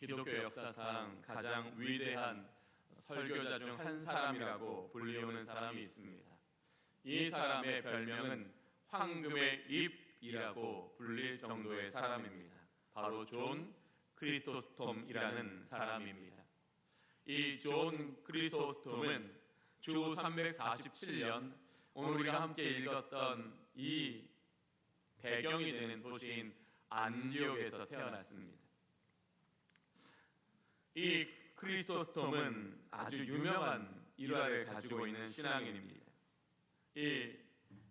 기독교 역사상 가장 위대한 설교자 중 한 사람이라고 불리우는 사람이 있습니다. 이 사람의 별명은 황금의 입이라고 불릴 정도의 사람입니다. 바로 존 크리소스톰이라는 사람입니다. 이 존 크리소스톰은 주 347년 오늘 우리가 함께 읽었던 이 배경이 되는 도시인 안디옥에서 태어났습니다. 이 크리소스톰은 아주 유명한 일화를 가지고 있는 신앙인입니다. 이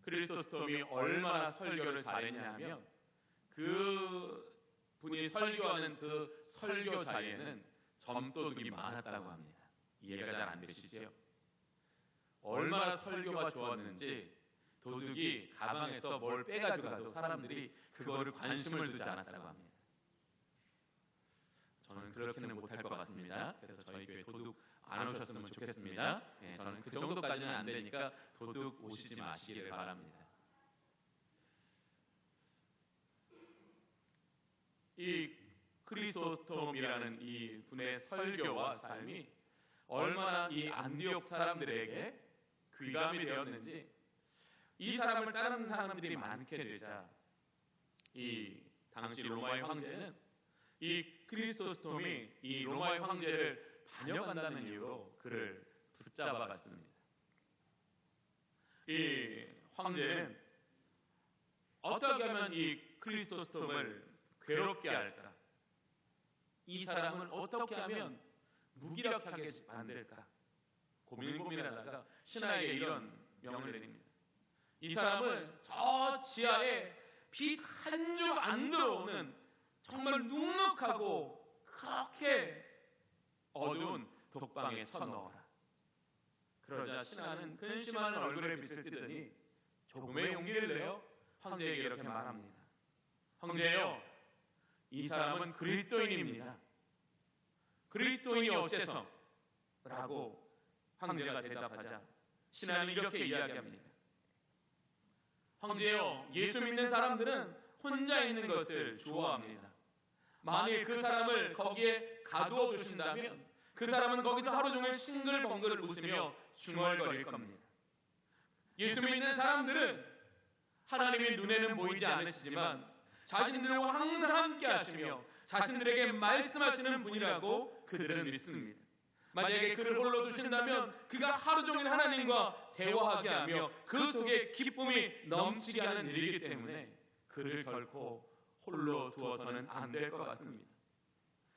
크리소스톰이 얼마나 설교를 잘했냐면 그 분이 설교하는 그 설교 자리에는 점도둑이 많았다고 합니다. 이해가 잘 안 되시죠? 얼마나 설교가 좋았는지 도둑이 가방에서 뭘 빼가지고 가도 사람들이 그거를 관심을 두지 않았다고 합니다. 저는 그렇게는 못할 것 같습니다. 그래서 저희 교회 도둑 안 오셨으면 좋겠습니다. 저는 그 정도까지는 안 되니까 도둑 오시지 마시기를 바랍니다. 이 크리소스톰이라는 이 분의 설교와 삶이 얼마나 이 안디옥 사람들에게 귀감이 되었는지, 이 사람을 따르는 사람들이 많게 되자 이 당시 로마의 황제는 이 크리소스톰이 이 로마의 황제를 반역한다는 이유로 그를 붙잡아 갔습니다. 이 황제는 어떻게 하면 이 크리소스톰을 괴롭게 할까? 이 사람을 어떻게 하면 무기력하게 만들까? 고민하다가 신하에게 이런 명을 내립니다. 이 사람을 저 지하에 빛 한 줌 안 들어오는 정말 눅눅하고 그렇게 어두운 독방에 쳐넣어라. 그러자 신하는 근심하는 얼굴에 빛을 띠더니 조금의 용기를 내어 황제에게 이렇게 말합니다. 황제요, 이 사람은 그리스도인입니다. 그리스도인이 어째서? 라고 황제가 대답하자 신하는 이렇게 이야기합니다. 황제요, 예수 믿는 사람들은 혼자 있는 것을 좋아합니다. 만일 그 사람을 거기에 가두어 두신다면 그 사람은 거기서 하루 종일 싱글벙글 웃으며 중얼거릴 겁니다. 예수 믿는 사람들은 하나님의 눈에는 보이지 않으시지만 자신들과 항상 함께 하시며 자신들에게 말씀하시는 분이라고 그들은 믿습니다. 만약에 그를 홀로 두신다면 그가 하루 종일 하나님과 대화하게 하며 그 속에 기쁨이 넘치게 하는 일이기 때문에 그를 결코 홀로 두어서는 안 될 것 같습니다.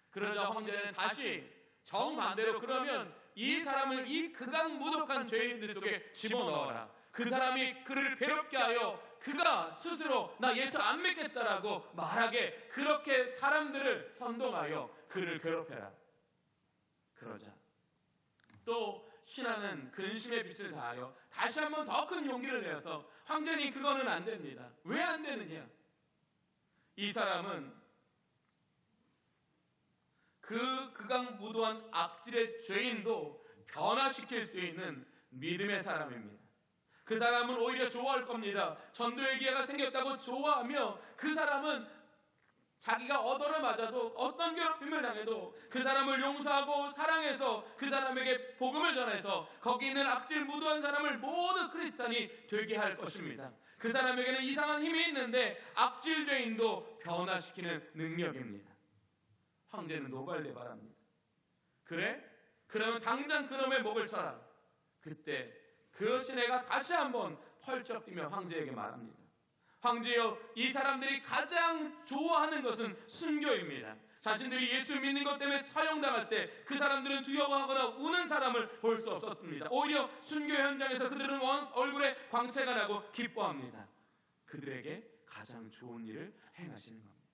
그러자 황제는 다시 정반대로 그러면 이 사람을 이 극악무독한 죄인들 속에 집어넣어라. 그 사람이 그를 괴롭게 하여 그가 스스로 나 예수 안 믿겠다라고 말하게 그렇게 사람들을 선동하여 그를 괴롭혀라. 그러자 또 신하는 근심의 빛을 다하여 다시 한번 더 큰 용기를 내어서 황제님 그거는 안 됩니다. 왜 안 되느냐? 이 사람은 그 극악무도한 악질의 죄인도 변화시킬 수 있는 믿음의 사람입니다. 그 사람은 오히려 좋아할 겁니다. 전도의 기회가 생겼다고 좋아하며 그 사람은 자기가 얻어를 맞아도 어떤 괴롭힘을 당해도 그 사람을 용서하고 사랑해서 그 사람에게 복음을 전해서 거기 있는 악질 무도한 사람을 모두 크리스찬이 되게 할 것입니다. 그 사람에게는 이상한 힘이 있는데 악질 죄인도 변화시키는 능력입니다. 황제는 노발대발합니다. 그래? 그러면 당장 그놈의 목을 쳐라. 그때 그 시내가 다시 한번 펄쩍 뛰며 황제에게 말합니다. 황제여, 이 사람들이 가장 좋아하는 것은 순교입니다. 자신들이 예수 믿는 것 때문에 처형당할 때 그 사람들은 두려워하거나 우는 사람을 볼 수 없었습니다. 오히려 순교 현장에서 그들은 얼굴에 광채가 나고 기뻐합니다. 그들에게 가장 좋은 일을 행하시는 겁니다.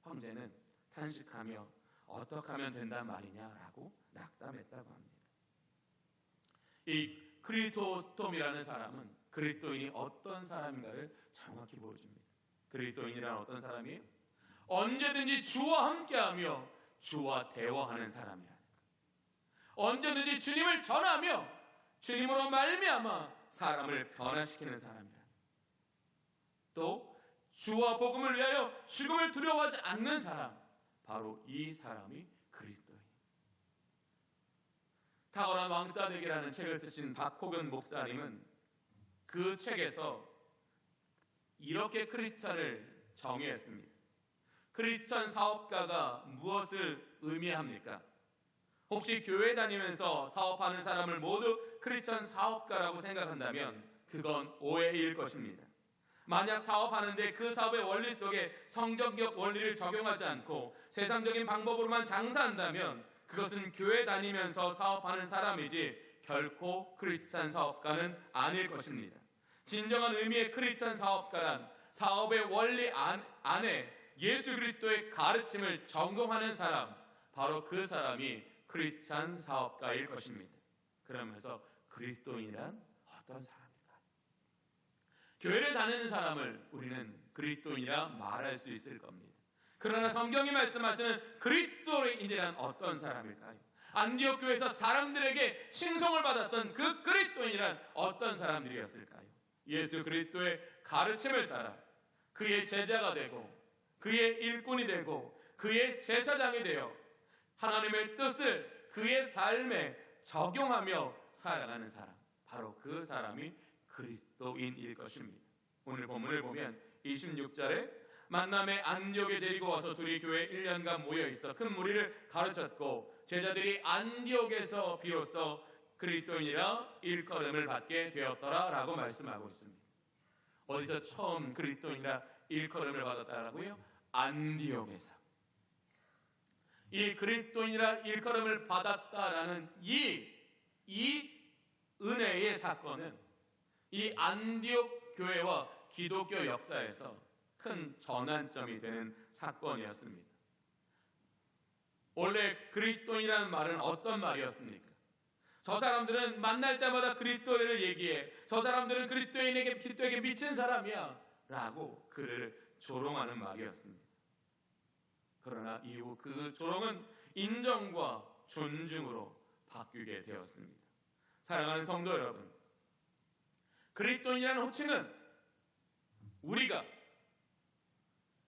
황제는 탄식하며 어떻게 하면 된단 말이냐라고 낙담했다고 합니다. 이 크리소스톰이라는 사람은 그리스도인이 어떤 사람인가를 정확히 보여줍니다. 그리스도인이란 어떤 사람이에요? 언제든지 주와 함께하며 주와 대화하는 사람이라는 거예요. 언제든지 주님을 전하며 주님으로 말미암아 사람을 변화시키는 사람이라는 거예요. 또 주와 복음을 위하여 죽음을 두려워하지 않는 사람, 바로 이 사람이 그리스도인. 탁월한 왕따되기라는 책을 쓰신 박호근 목사님은 그 책에서 이렇게 크리스찬을 정의했습니다. 크리스찬 사업가가 무엇을 의미합니까? 혹시 교회 다니면서 사업하는 사람을 모두 크리스찬 사업가라고 생각한다면 그건 오해일 것입니다. 만약 사업하는데 그 사업의 원리 속에 성경적 원리를 적용하지 않고 세상적인 방법으로만 장사한다면 그것은 교회 다니면서 사업하는 사람이지 결코 크리스찬 사업가는 아닐 것입니다. 진정한 의미의 크리스찬 사업가란 사업의 원리 안에 예수 그리스도의 가르침을 전공하는 사람, 바로 그 사람이 크리스찬 사업가일 것입니다. 그러면서 그리스도인이란 어떤 사람일까? 교회를 다니는 사람을 우리는 그리스도인이라 말할 수 있을 겁니다. 그러나 성경이 말씀하시는 그리스도인이란 어떤 사람일까요? 안디옥 교회에서 사람들에게 칭송을 받았던 그 그리스도인이란 어떤 사람들이었을까요? 예수 그리스도의 가르침을 따라 그의 제자가 되고 그의 일꾼이 되고 그의 제사장이 되어 하나님의 뜻을 그의 삶에 적용하며 살아가는 사람, 바로 그 사람이 그리스도인일 것입니다. 오늘 본문을 보면 26절에 만남에 안디옥에 데리고 와서 둘이 교회에 1년간 모여 있어 큰 무리를 가르쳤고 제자들이 안디옥에서 비로소 그리스도인이라 일컬음을 받게 되었더라 라고 말씀하고 있습니다. 어디서 처음 그리스도인이라 일컬음을 받았다라고요? 안디옥에서. 이 그리스도인이라 일컬음을 받았다라는 이 은혜의 사건은 이 안디옥 교회와 기독교 역사에서 큰 전환점이 되는 사건이었습니다. 원래 그리스도인이라는 말은 어떤 말이었습니까? 저 사람들은 만날 때마다 그리스도를 얘기해. 저 사람들은 그리스도에게 미친 사람이야 라고 그를 조롱하는 말이었습니다. 그러나 이후 그 조롱은 인정과 존중으로 바뀌게 되었습니다. 사랑하는 성도 여러분, 그리스도인이라는 호칭은 우리가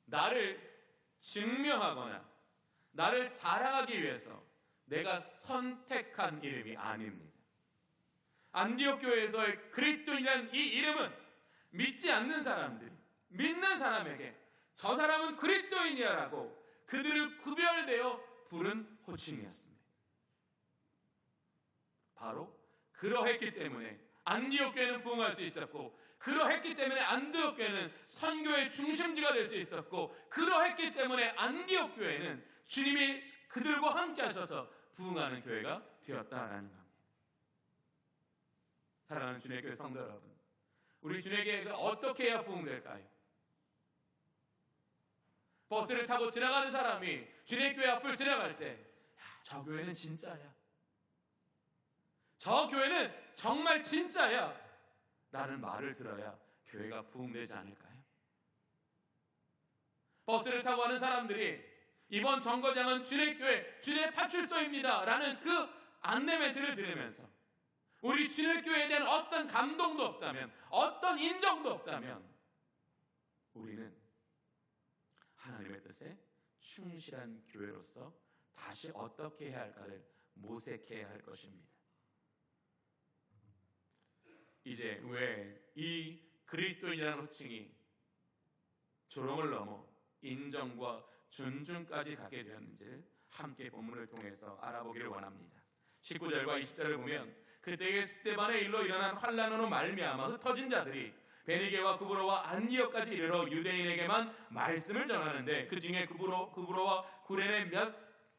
나를 증명하거나 나를 자랑하기 위해서 내가 선택한 이름이 아닙니다. 안디옥 교회에서의 그리스도인이라는 이 이름은 믿지 않는 사람들이 믿는 사람에게 저 사람은 그리스도인이야라고 그들을 구별되어 부른 호칭이었습니다. 바로 그러했기 때문에 안디옥 교회는 부흥할 수 있었고, 그러했기 때문에 안디옥 교회는 선교의 중심지가 될 수 있었고, 그러했기 때문에 안디옥 교회는 주님이 그들과 함께 하셔서 부흥하는 교회가 되었다라는 겁니다. 사랑하는 주님의 교회 성도 여러분, 우리 주님의 교회가 어떻게 해야 부흥될까요? 버스를 타고 지나가는 사람이 주님의 교회 앞을 지나갈 때, 저 교회는 진짜야, 저 교회는 정말 진짜야 라는 말을 들어야 교회가 부흥되지 않을까요? 버스를 타고 가는 사람들이 이번 정거장은 주의 교회, 주의 파출소입니다 라는 그 안내 멘트를 들으면서 우리 주의 교회에 대한 어떤 감동도 없다면, 어떤 인정도 없다면 우리는 하나님의 뜻에 충실한 교회로서 다시 어떻게 해야 할까를 모색해야 할 것입니다. 이제 왜 이 그리스도인이라는 호칭이 조롱을 넘어 인정과 존중까지 가게 되었는지를 함께 본문을 통해서 알아보기를 원합니다. 19절과 20절을 보면 그때의 스데반의 일로 일어난 환난으로 말미암아 흩어진 자들이 베니게와 구브로와 안디옥까지 이르러 유대인에게만 말씀을 전하는데 그 중에 구브로와 구레네 몇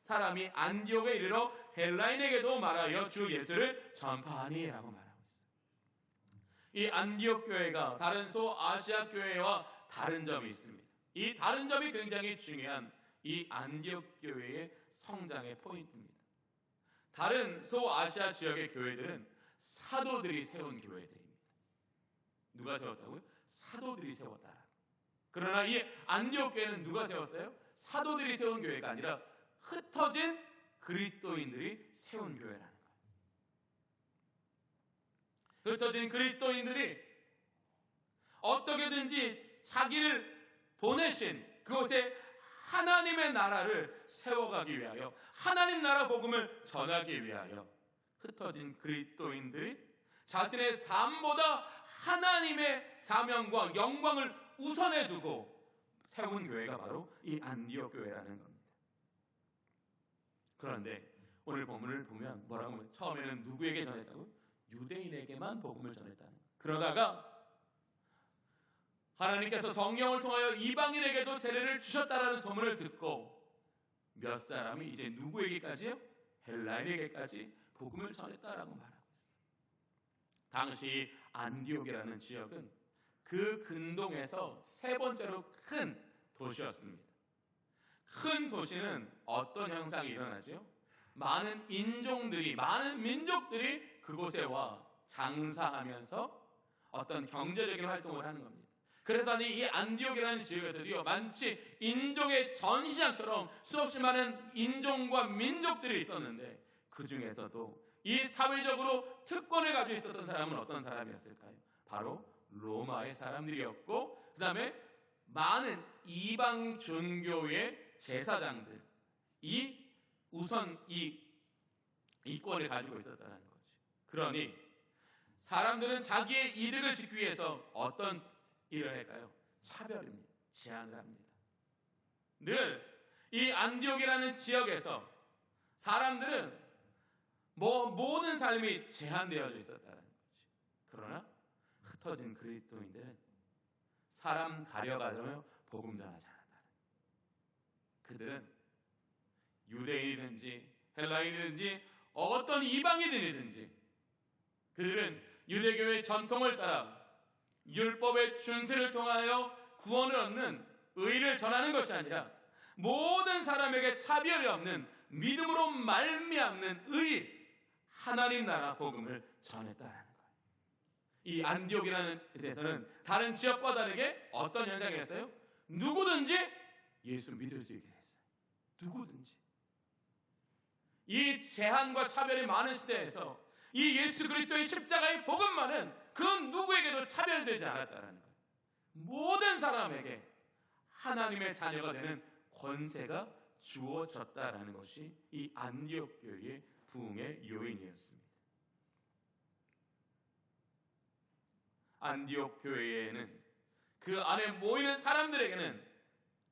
사람이 안디옥에 이르러 헬라인에게도 말하여 주 예수를 전파하니라고 말합니다. 이 안디옥 교회가 다른 소아시아 교회와 다른 점이 있습니다. 이 다른 점이 굉장히 중요한 이 안디옥 교회의 성장의 포인트입니다. 다른 소아시아 지역의 교회들은 사도들이 세운 교회들입니다. 누가 세웠다고요? 사도들이 세웠다. 그러나 이 안디옥 교회는 누가 세웠어요? 사도들이 세운 교회가 아니라 흩어진 그리스도인들이 세운 교회라는 거예요. 흩어진 그리스도인들이 어떻게든지 자기를 보내신 그곳에 하나님의 나라를 세워가기 위하여, 하나님 나라 복음을 전하기 위하여 흩어진 그리스도인들이 자신의 삶보다 하나님의 사명과 영광을 우선에 두고 세운 교회가 바로 이 안디옥 교회라는 겁니다. 그런데 오늘 본문을 보면 뭐라고 하면, 처음에는 누구에게 전했다고? 유대인에게만 복음을 전했다는 거예요. 그러다가 하나님께서 성령을 통하여 이방인에게도 세례를 주셨다라는 소문을 듣고 몇 사람이 이제 누구에게까지요? 헬라인에게까지 복음을 전했다라고 말하고 있어요. 당시 안디옥이라는 지역은 그 근동에서 세 번째로 큰 도시였습니다. 큰 도시는 어떤 현상이 일어나죠? 많은 인종들이, 많은 민족들이 그곳에 와 장사하면서 어떤 경제적인 활동을 하는 겁니다. 그래서 이 안디옥이라는 지역에서도요, 마치 인종의 전시장처럼 수없이 많은 인종과 민족들이 있었는데, 그 중에서도 이 사회적으로 특권을 가지고 있었던 사람은 어떤 사람이었을까요? 바로 로마의 사람들이었고, 그 다음에 많은 이방 종교의 제사장들, 우선 이 이권을 가지고 있었다는 거죠. 그러니 사람들은 자기의 이득을 지키기 위해서 어떤 일을 할까요? 차별입니다. 제한을 합니다. 늘 이 안디옥이라는 지역에서 사람들은 모든 삶이 제한되어져 있었다는 거죠. 그러나 흩어진 그리스도인들은 사람 가려가며 복음 전하지 않았다는 거예요. 그들은 유대인이든지 헬라인이든지 어떤 이방인이든지 그들은 유대교의 전통을 따라 율법의 준수를 통하여 구원을 얻는 의를 전하는 것이 아니라 모든 사람에게 차별이 없는 믿음으로 말미암는 의, 하나님 나라 복음을 전했다는 거예요. 이 안디옥이라는 데서는 다른 지역과 다르게 어떤 현상이 있어요? 누구든지 예수 믿을 수 있게 됐어요. 누구든지. 이 제한과 차별이 많은 시대에서 이 예수 그리스도의 십자가의 복음만은 그 누구에게도 차별되지 않았다는 거예요. 모든 사람에게 하나님의 자녀가 되는 권세가 주어졌다라는 것이 이 안디옥 교회의 부흥의 요인이었습니다. 안디옥 교회에는 그 안에 모이는 사람들에게는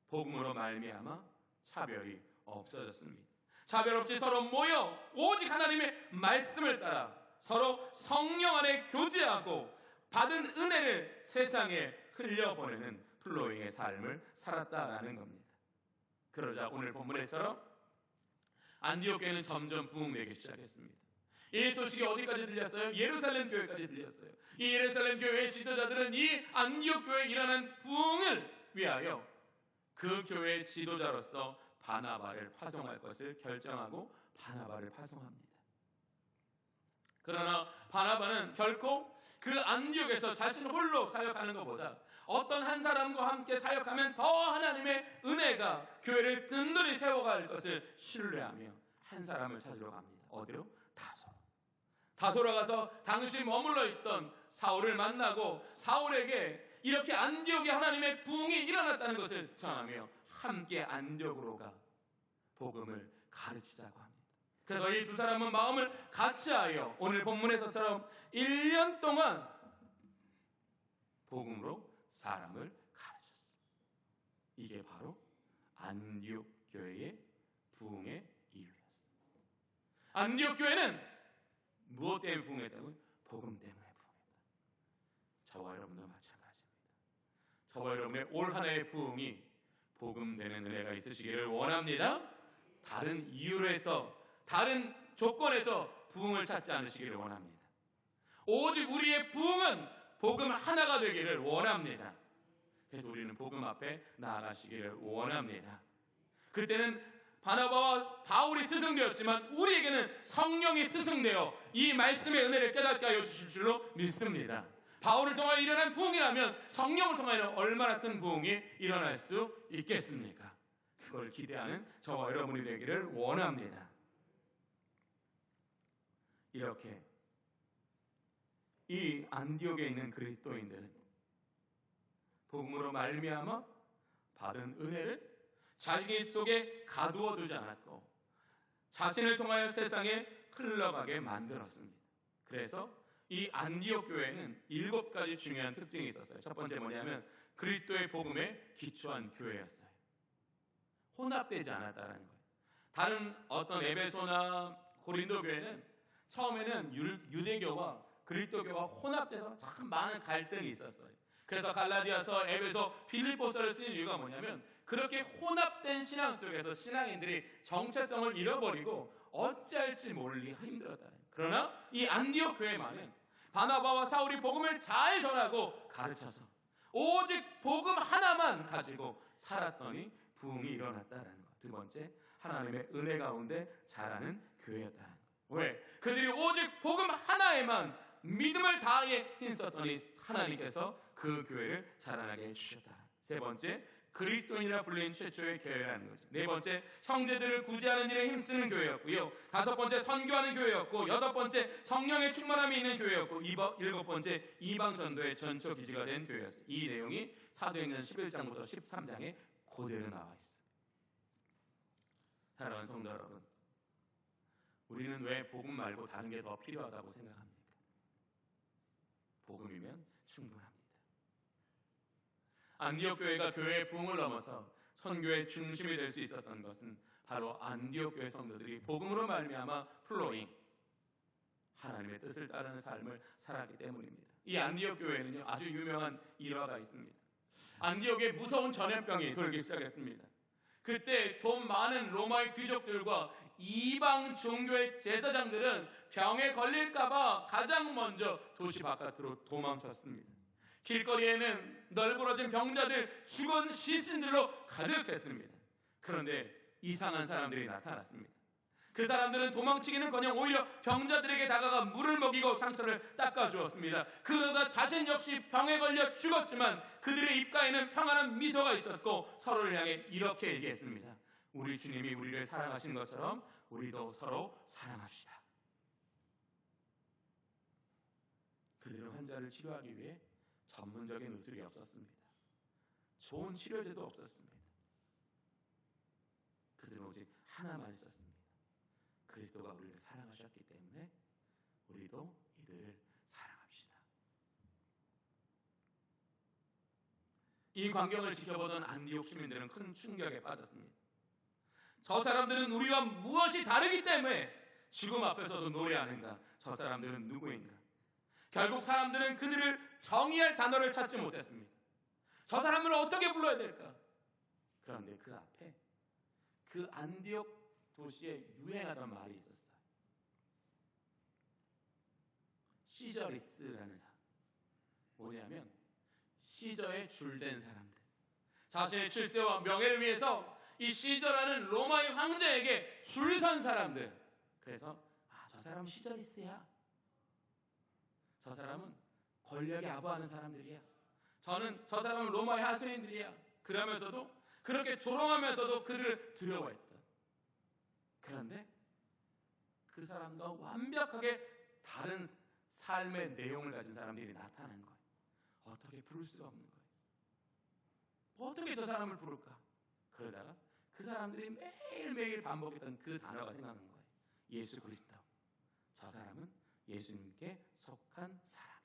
복음으로 말미암아 차별이 없어졌습니다. 차별 없이 서로 모여 오직 하나님의 말씀을 따라 서로 성령 안에 교제하고 받은 은혜를 세상에 흘려보내는 플로잉의 삶을 살았다라는 겁니다. 그러자 오늘 본문에처럼 안디옥 교회는 점점 부흥되기 시작했습니다. 이 소식이 어디까지 들렸어요? 예루살렘 교회까지 들렸어요. 이 예루살렘 교회의 지도자들은 이 안디옥 교회에 일어난 부흥을 위하여 그 교회의 지도자로서 바나바를 파송할 것을 결정하고 바나바를 파송합니다. 그러나 바나바는 결코 그 안디옥에서 자신 홀로 사역하는 것보다 어떤 한 사람과 함께 사역하면 더 하나님의 은혜가 교회를 든든히 세워갈 것을 신뢰하며 한 사람을 찾으러 갑니다. 어디로? 다소로. 다소로 가서 당시 머물러 있던 사울을 만나고 사울에게 이렇게 안디옥에 하나님의 부흥이 일어났다는 것을 전하며 함께 안디옥으로 가 복음을 가르치자고 합니다. 그래서 이 두 사람은 마음을 같이하여 오늘 본문에서처럼 1년 동안 복음으로 사람을 가르쳤습니다. 이게 바로 안디옥 교회의 부흥의 이유였습니다. 안디옥 교회는 무엇 때문에 부흥했다고요? 복음 때문에 부흥했다. 저와 여러분도 마찬가지입니다. 저와 여러분의 올 한 해의 부흥이 복음 되는 은혜가 있으시기를 원합니다. 다른 이유로서 다른 조건에서 부흥을 찾지 않으시기를 원합니다. 오직 우리의 부흥은 복음 하나가 되기를 원합니다. 그래서 우리는 복음 앞에 나아가시기를 원합니다. 그때는 바나바와 바울이 스승되었지만 우리에게는 성령이 스승되어 이 말씀의 은혜를 깨닫게 하여 주실 줄로 믿습니다. 바울을 통하여 일어난 부흥이라면 성령을 통하여 얼마나 큰 부흥이 일어날 수 있겠습니까? 그걸 기대하는 저와 여러분이 되기를 원합니다. 이렇게 이 안디옥에 있는 그리스도인들은 복음으로 말미암아 받은 은혜를 자기 속에 가두어 두지 않았고 자신을 통하여 세상에 흘러가게 만들었습니다. 그래서 이 안디옥 교회는 7가지 중요한 특징이 있었어요. 첫 번째 뭐냐면 그리스도의 복음에 기초한 교회였어요. 혼합되지 않았다는 거예요. 다른 어떤 에베소나 고린도 교회는 처음에는 유대교와 그리스도교가 혼합돼서 참 많은 갈등이 있었어요. 그래서 갈라디아서, 에베소, 빌립보서를 쓴 이유가 뭐냐면 그렇게 혼합된 신앙 속에서 신앙인들이 정체성을 잃어버리고 어찌할지 모르기 힘들었다는 거예요. 그러나 이 안디옥 교회만은 바나바와 사울이 복음을 잘 전하고 가르쳐서 오직 복음 하나만 가지고 살았더니 부흥이 일어났다는 것. 두 번째, 하나님의 은혜 가운데 자라는 교회였다는 것. 왜? 그들이 오직 복음 하나에만 믿음을 다해 힘썼더니 하나님께서 그 교회를 자라나게 해주셨다. 세 번째, 그리스도인이라 불린 최초의 교회라는 거죠. 네 번째, 형제들을 구제하는 일에 힘쓰는 교회였고요. 다섯 번째, 선교하는 교회였고, 여덟 번째, 성령의 충만함이 있는 교회였고, 일곱 번째, 이방 전도의 전초 기지가 된 교회였어요. 이 내용이 사도행전 11장부터 13장에 그대로 나와 있어요. 사랑하는 성도 여러분, 우리는 왜 복음 말고 다른 게 더 필요하다고 생각합니까? 복음이면 충분합니다. 안디옥 교회가 교회의 부흥을 넘어서 선교의 중심이 될 수 있었던 것은 바로 안디옥 교회 성도들이 복음으로 말미암아 플로잉, 하나님의 뜻을 따르는 삶을 살았기 때문입니다. 이 안디옥 교회는요, 아주 유명한 일화가 있습니다. 안디옥에 무서운 전염병이 돌기 시작했습니다. 그때 돈 많은 로마의 귀족들과 이방 종교의 제사장들은 병에 걸릴까봐 가장 먼저 도시 바깥으로 도망쳤습니다. 길거리에는 널브러진 병자들, 죽은 시신들로 가득했습니다. 그런데 이상한 사람들이 나타났습니다. 그 사람들은 도망치기는커녕 오히려 병자들에게 다가가 물을 먹이고 상처를 닦아주었습니다. 그러다 자신 역시 병에 걸려 죽었지만 그들의 입가에는 평안한 미소가 있었고 서로를 향해 이렇게 얘기했습니다. 우리 주님이 우리를 사랑하신 것처럼 우리도 서로 사랑합시다. 그들은 환자를 치료하기 위해 전문적인 의술이 없었습니다. 좋은 치료제도 없었습니다. 그들은 오직 하나만 썼습니다. 그리스도가 우리를 사랑하셨기 때문에 우리도 이들을 사랑합시다. 이 광경을 지켜보던 안디옥 시민들은 큰 충격에 빠졌습니다. 저 사람들은 우리와 무엇이 다르기 때문에 죽음 앞에서도 노래하는가? 저 사람들은 누구인가? 결국 사람들은 그들을 정의할 단어를 찾지 못했습니다. 저 사람을 어떻게 불러야 될까? 그런데 그 앞에 그 안디옥 도시에 유행하던 말이 있었어요. 시저리스라는 사람. 뭐냐면 시저에 줄댄 사람들. 자신의 출세와 명예를 위해서 이 시저라는 로마의 황제에게 줄 선 사람들. 그래서 저 사람은 시저리스야. 저 사람은 권력에 아부하는 사람들이야. 저 사람은 로마의 하수인들이야. 그러면서도 그렇게 조롱하면서도 그들을 두려워했다. 그런데 그 사람과 완벽하게 다른 삶의 내용을 가진 사람들이 나타난 거예요. 어떻게 부를 수가 없는 거예요. 어떻게 저 사람을 부를까? 그러다가 그 사람들이 매일매일 반복했던 그 단어가 생각난 거예요. 예수 그리스도. 저 사람은 예수님께 속한 사람이에요.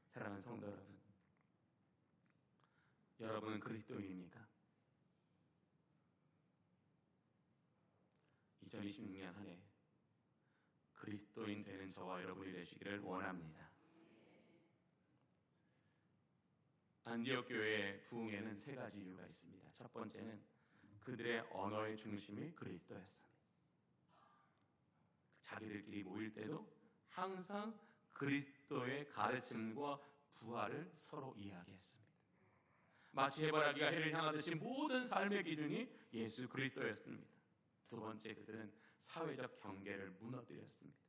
사랑하는 성도 여러분, 여러분은 그리스도인입니까? 2026년 한 해 그리스도인 되는 저와 여러분이 되시기를 원합니다. 안디옥 교회의 부흥에는 3가지 이유가 있습니다. 첫 번째는 그들의 언어의 중심이 그리스도였습니다. 자기들끼리 모일 때도 항상 그리스도의 가르침과 부활을 서로 이야기했습니다. 마치 해바라기가 해를 향하듯이 모든 삶의 기준이 예수 그리스도였습니다. 두 번째, 그들은 사회적 경계를 무너뜨렸습니다.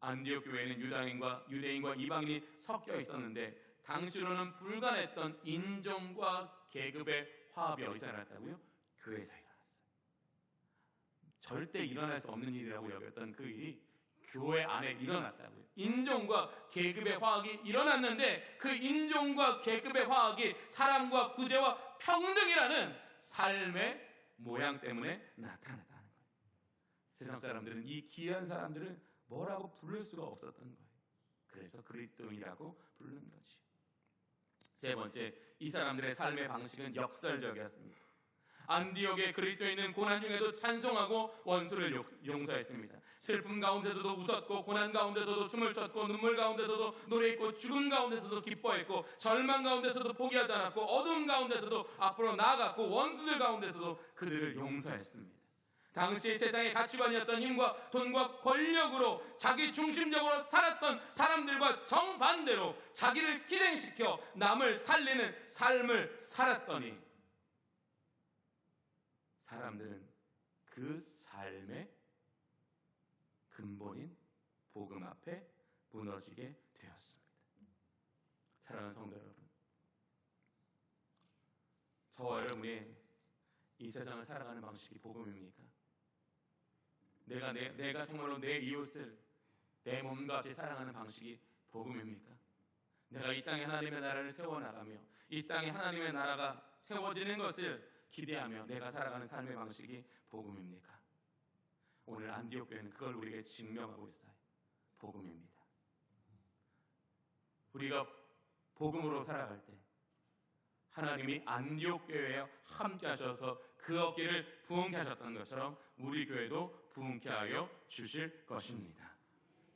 안디옥 교회는 유대인과 이방인이 섞여 있었는데 당시로는 불가능했던 인종과 계급의 화합이 어디서 일어났다고요? 교회에서 일어났어요. 절대 일어날 수 없는 일이라고 여겼던 그 일이 교회 안에 일어났다고요. 인종과 계급의 화학이 일어났는데 그 인종과 계급의 화학이 사람과 구제와 평등이라는 삶의 모양 때문에 나타났다는 거예요. 세상 사람들은 이 귀한 사람들을 뭐라고 부를 수가 없었던 거예요. 그래서 그리스도인이라고 부르는 거지. 세 번째, 이 사람들의 삶의 방식은 역설적이었습니다. 안디옥의 그리스도인은 고난 중에도 찬송하고 원수를 용서했습니다. 슬픔 가운데서도 웃었고, 고난 가운데서도 춤을 췄고, 눈물 가운데서도 노래했고, 죽음 가운데서도 기뻐했고, 절망 가운데서도 포기하지 않았고, 어둠 가운데서도 앞으로 나아갔고, 원수들 가운데서도 그들을 용서했습니다. 당시 세상의 가치관이었던 힘과 돈과 권력으로 자기 중심적으로 살았던 사람들과 정반대로 자기를 희생시켜 남을 살리는 삶을 살았더니 사람들은 그 삶의 근본인 복음 앞에 무너지게 되었습니다. 사랑하는 성도 여러분, 저와 여러분이 이 세상을 살아가는 방식이 복음입니까? 내가 정말로 내 이웃을 내 몸과 같이 사랑하는 방식이 복음입니까? 내가 이 땅에 하나님의 나라를 세워나가며 이 땅에 하나님의 나라가 세워지는 것을 기대하며 내가 살아가는 삶의 방식이 복음입니까? 오늘 안디옥 교회는 그걸 우리에게 증명하고 있어요. 복음입니다. 우리가 복음으로 살아갈 때 하나님이 안디옥 교회에 함께 하셔서 그 어깨를 부흥케 하셨던 것처럼 우리 교회도 부흥케 하여 주실 것입니다.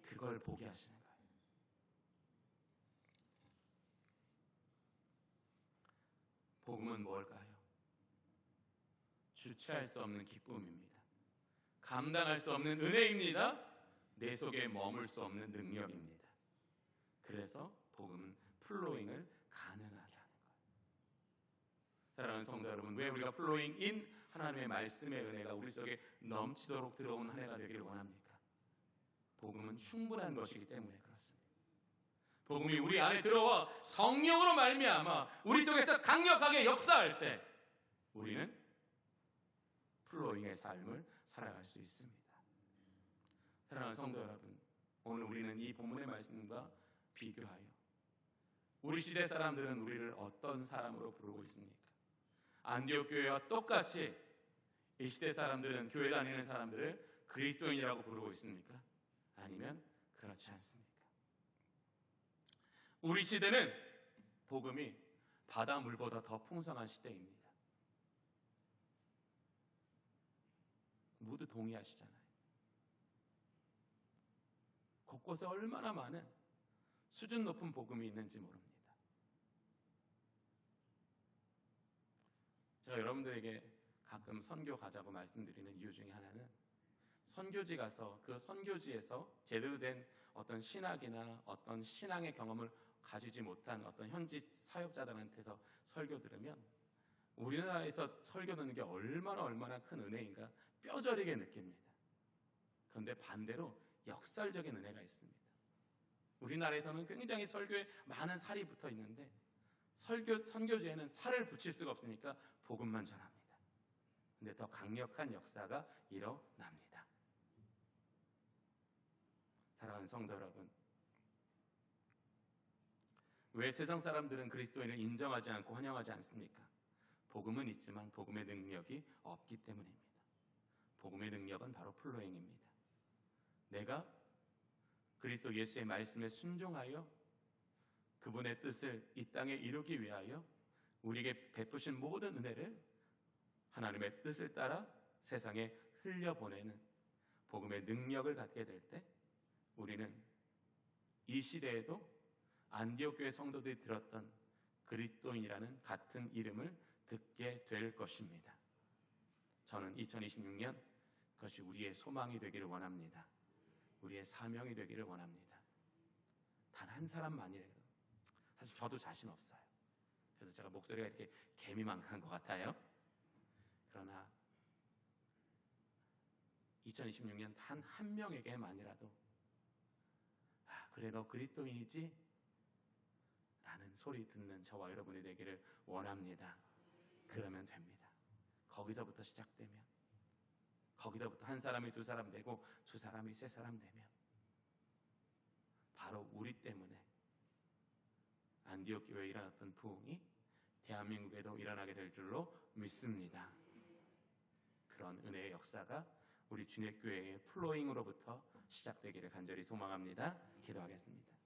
그걸 보게 하시는 거예요. 복음은 뭘까요? 주체할 수 없는 기쁨입니다. 감당할 수 없는 은혜입니다. 내 속에 머물 수 없는 능력입니다. 그래서 복음은 플로잉을 가능하게 하는 거예요. 사랑하는 성도 여러분, 왜 우리가 플로잉인 하나님의 말씀의 은혜가 우리 속에 넘치도록 들어온 한 해가 되기를 원합니까? 복음은 충분한 것이기 때문에 그렇습니다. 복음이 우리 안에 들어와 성령으로 말미암아 우리 속에서 강력하게 역사할 때 우리는 플로잉의 삶을 살아갈 수 있습니다. 사랑하는 성도 여러분, 오늘 우리는 이 본문의 말씀과 비교하여 우리 시대 사람들은 우리를 어떤 사람으로 부르고 있습니까? 안디옥 교회와 똑같이 이 시대 사람들은 교회 다니는 사람들을 그리스도인이라고 부르고 있습니까? 아니면 그렇지 않습니까? 우리 시대는 복음이 바닷물보다 더 풍성한 시대입니다. 모두 동의하시잖아요. 곳곳에 얼마나 많은 수준 높은 복음이 있는지 모릅니다. 제가 여러분들에게 가끔 선교 가자고 말씀드리는 이유 중에 하나는 선교지 가서 그 선교지에서 제대로 된 어떤 신학이나 어떤 신앙의 경험을 가지지 못한 어떤 현지 사역자들한테서 설교 들으면 우리나라에서 설교 듣는 게 얼마나 큰 은혜인가 뼈저리게 느낍니다. 그런데 반대로 역설적인 은혜가 있습니다. 우리나라에서는 굉장히 설교에 많은 살이 붙어 있는데 선교지에는 살을 붙일 수가 없으니까 복음만 전합니다. 그런데 더 강력한 역사가 일어납니다. 사랑하는 성도 여러분, 왜 세상 사람들은 그리스도인을 인정하지 않고 환영하지 않습니까? 복음은 있지만 복음의 능력이 없기 때문입니다. 복음의 능력은 바로 플로잉입니다. 내가 그리스도 예수의 말씀에 순종하여 그분의 뜻을 이 땅에 이루기 위하여 우리에게 베푸신 모든 은혜를 하나님의 뜻을 따라 세상에 흘려보내는 복음의 능력을 갖게 될 때 우리는 이 시대에도 안디옥 교회 성도들이 들었던 그리스도인이라는 같은 이름을 듣게 될 것입니다. 저는 2026년 그것이 우리의 소망이 되기를 원합니다. 우리의 사명이 되기를 원합니다. 단 한 사람만이라도, 사실 저도 자신 없어요. 그래서 제가 목소리가 이렇게 개미만한 것 같아요. 그러나 2026년 단 한 명에게만이라도 그래 너 그리스도인이지? 라는 소리 듣는 저와 여러분이 되기를 원합니다. 그러면 됩니다. 거기서부터 시작되면, 거기서부터 한 사람이 두 사람 되고 두 사람이 세 사람 되면 바로 우리 때문에 안디옥 교회에 일어났던 부흥이 대한민국에도 일어나게 될 줄로 믿습니다. 그런 은혜의 역사가 우리 주님교회의 플로잉으로부터 시작되기를 간절히 소망합니다. 기도하겠습니다.